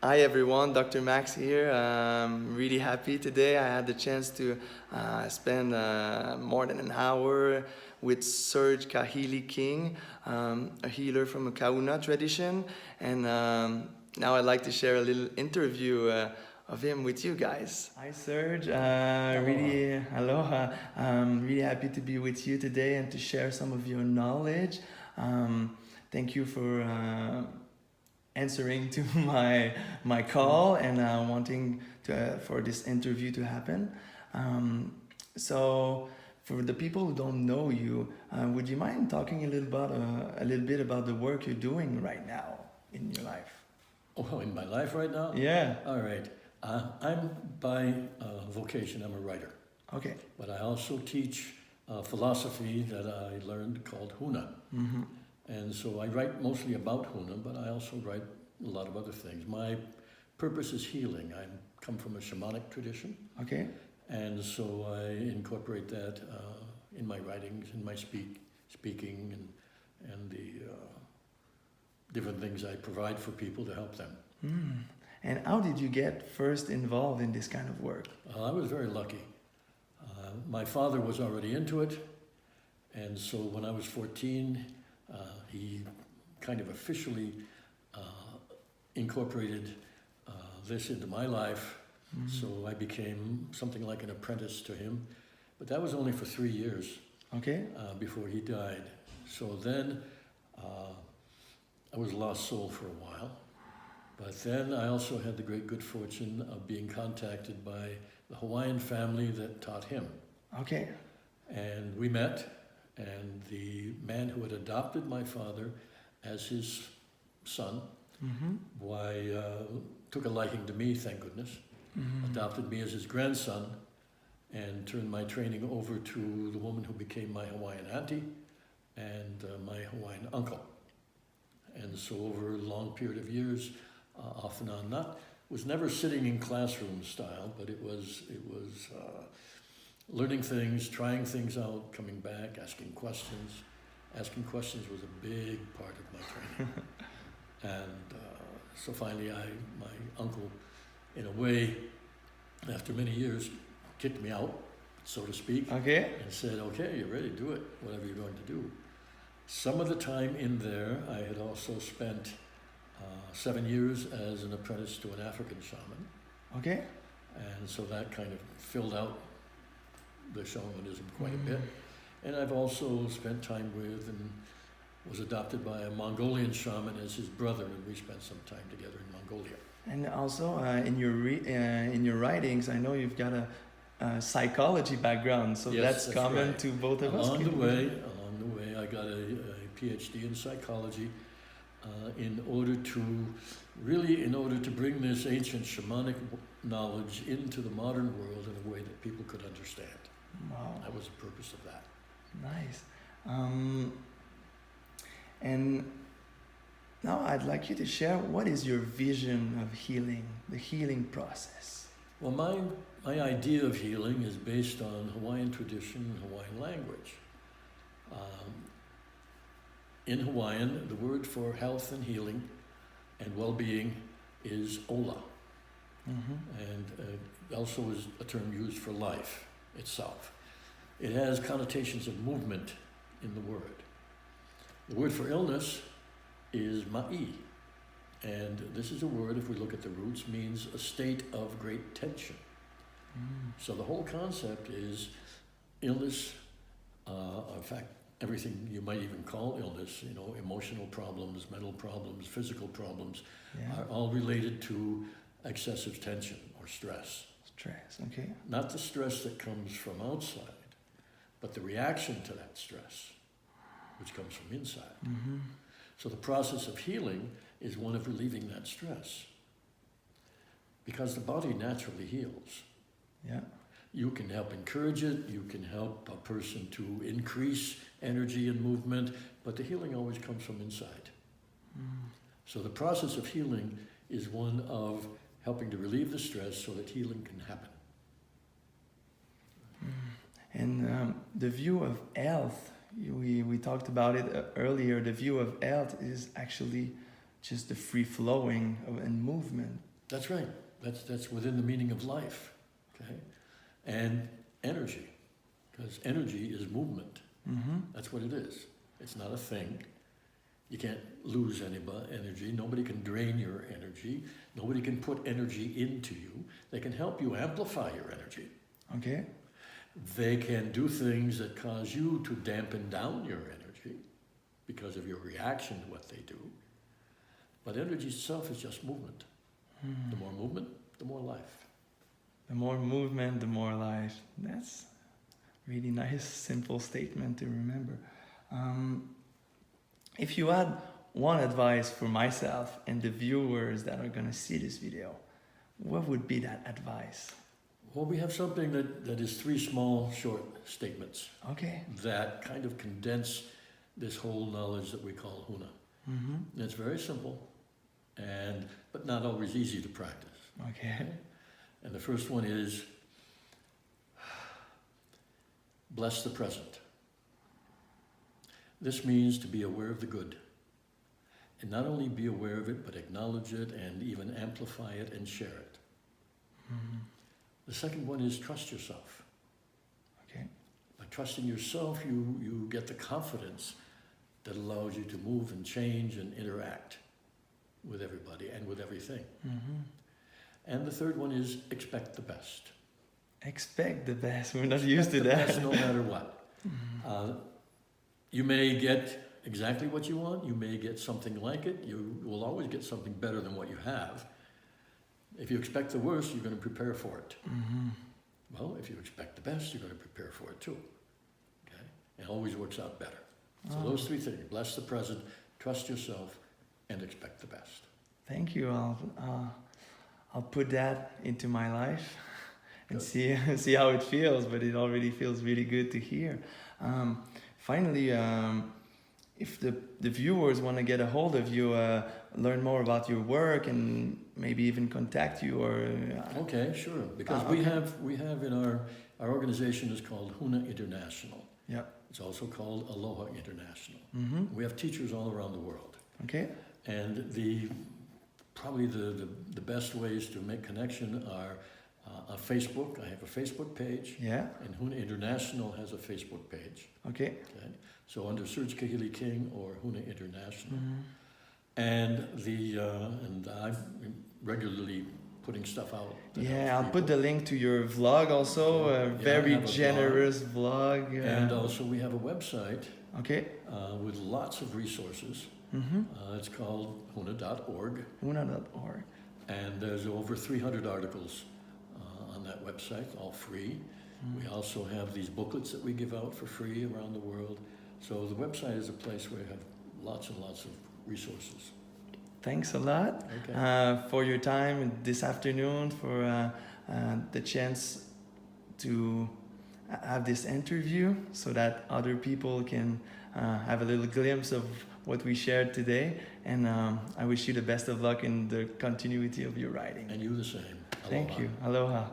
Hi everyone, Dr. Max here. Really happy today. I had the chance to spend more than an hour with Serge Kahili King, a healer from the Kahuna Tradition. And now I'd like to share a little interview of him with you guys. Hi Serge, aloha. Really happy to be with you today and to share some of your knowledge. Thank you for answering to my call and wanting to for this interview to happen. So for the people who don't know you, would you mind talking a little bit about the work you're doing right now in your life? Oh, in my life right now? Yeah. All right. I'm by vocation, I'm a writer. Okay. But I also teach philosophy that I learned called Huna. Mm-hmm. And so I write mostly about Huna, but I also write a lot of other things. My purpose is healing. I come from a shamanic tradition. Okay. And so I incorporate that in my writings, in my speaking, and the different things I provide for people to help them. Mm. And how did you get first involved in this kind of work? I was very lucky. My father was already into it, and so when I was 14, he kind of officially incorporated this into my life. Mm-hmm. So I became something like an apprentice to him, but that was only for 3 years. Okay. Before he died. So then I was a lost soul for a while, but then I also had the great good fortune of being contacted by the Hawaiian family that taught him. Okay. And we met, and the man who had adopted my father as his son, took a liking to me, thank goodness, adopted me as his grandson, and turned my training over to the woman who became my Hawaiian auntie and my Hawaiian uncle. And so over a long period of years, off and on, was never sitting in classroom style, but it was learning things, trying things out, coming back, asking questions. Asking questions was a big part of my training. And so finally my uncle, in a way, after many years, kicked me out, so to speak. Okay. And said, okay, you're ready, do it, whatever you're going to do. Some of the time in there, I had also spent 7 years as an apprentice to an African shaman. Okay. And so that kind of filled out the shamanism quite a bit. And I've also spent time with and was adopted by a Mongolian shaman as his brother, and we spent some time together in Mongolia. And also in your writings, I know you've got a psychology background, so Yes, that's common right. to both of us. Along the way, I got a Ph.D. in psychology in order to bring this ancient shamanic knowledge into the modern world in a way that people could understand. Wow. That was the purpose of that. Nice. And now I'd like you to share, what is your vision of healing, the healing process? Well, my idea of healing is based on Hawaiian tradition and Hawaiian language. In Hawaiian, the word for health and healing and well-being is ola. And also is a term used for life itself. It has connotations of movement in the word. The word for illness is ma'i. And this is a word, if we look at the roots, means a state of great tension. So the whole concept is illness, in fact, everything you might even call illness, emotional problems, mental problems, physical problems, are all related to excessive tension or stress. Stress, okay. Not the stress that comes from outside, but the reaction to that stress, which comes from inside. So the process of healing is one of relieving that stress. Because the body naturally heals. Yeah. You can help encourage it, you can help a person to increase energy and movement, but the healing always comes from inside. So the process of healing is one of helping to relieve the stress so that healing can happen. And the view of health, we talked about it earlier, the view of health is actually just the free flowing and movement. That's right. That's within the meaning of life, okay? And energy, because energy is movement. Mm-hmm. That's what it is. It's not a thing. You can't lose any energy. Nobody can drain your energy. Nobody can put energy into you. They can help you amplify your energy. Okay. They can do things that cause you to dampen down your energy because of your reaction to what they do. But energy itself is just movement. The more movement, the more life. The more movement, the more life. That's really nice, simple statement to remember. If you had one advice for myself and the viewers that are going to see this video, what would be that advice? Well, we have something that is 3 small, short statements Okay. that kind of condense this whole knowledge that we call Huna. Mm-hmm. And it's very simple, but not always easy to practice. Okay. And the first one is, bless the present. This means to be aware of the good. And not only be aware of it, but acknowledge it and even amplify it and share it. Mm-hmm. The second one is trust yourself. Okay. By trusting yourself, you get the confidence that allows you to move and change and interact with everybody and with everything. Mm-hmm. And the third one is expect the best. Expect the best. We're not used to that. Best no matter what. You may get exactly what you want. You may get something like it. You will always get something better than what you have. If you expect the worst, you're going to prepare for it. Mm-hmm. Well, if you expect the best, you're going to prepare for it too. Okay? It always works out better. So those 3 things: bless the present, trust yourself, and expect the best. Thank you. I'll put that into my life and see how it feels. But it already feels really good to hear. Finally, if the viewers want to get a hold of you, learn more about your work, and maybe even contact you, or Okay, sure. Because we have in our organization is called Huna International. Yeah. It's also called Aloha International. Mm-hmm. We have teachers all around the world. Okay. And probably the best ways to make connection are on Facebook. I have a Facebook page. Yeah. And Huna International has a Facebook page. Okay. Okay. So under Serge Kahili King or Huna International. Mm-hmm. And I'm regularly putting stuff out. Yeah, I'll put the link to your vlog also. Okay. A Yeah, very I have a generous vlog. And also we have a website Okay. with lots of resources. Mm-hmm. It's called Huna.org. Huna.org. And there's over 300 articles on that website, all free. We also have these booklets that we give out for free around the world. So the website is a place where you have lots and lots of resources. Thanks a lot for your time this afternoon, for the chance to have this interview so that other people can have a little glimpse of what we shared today. And I wish you the best of luck in the continuity of your writing. And you the same. Aloha. Thank you. Aloha.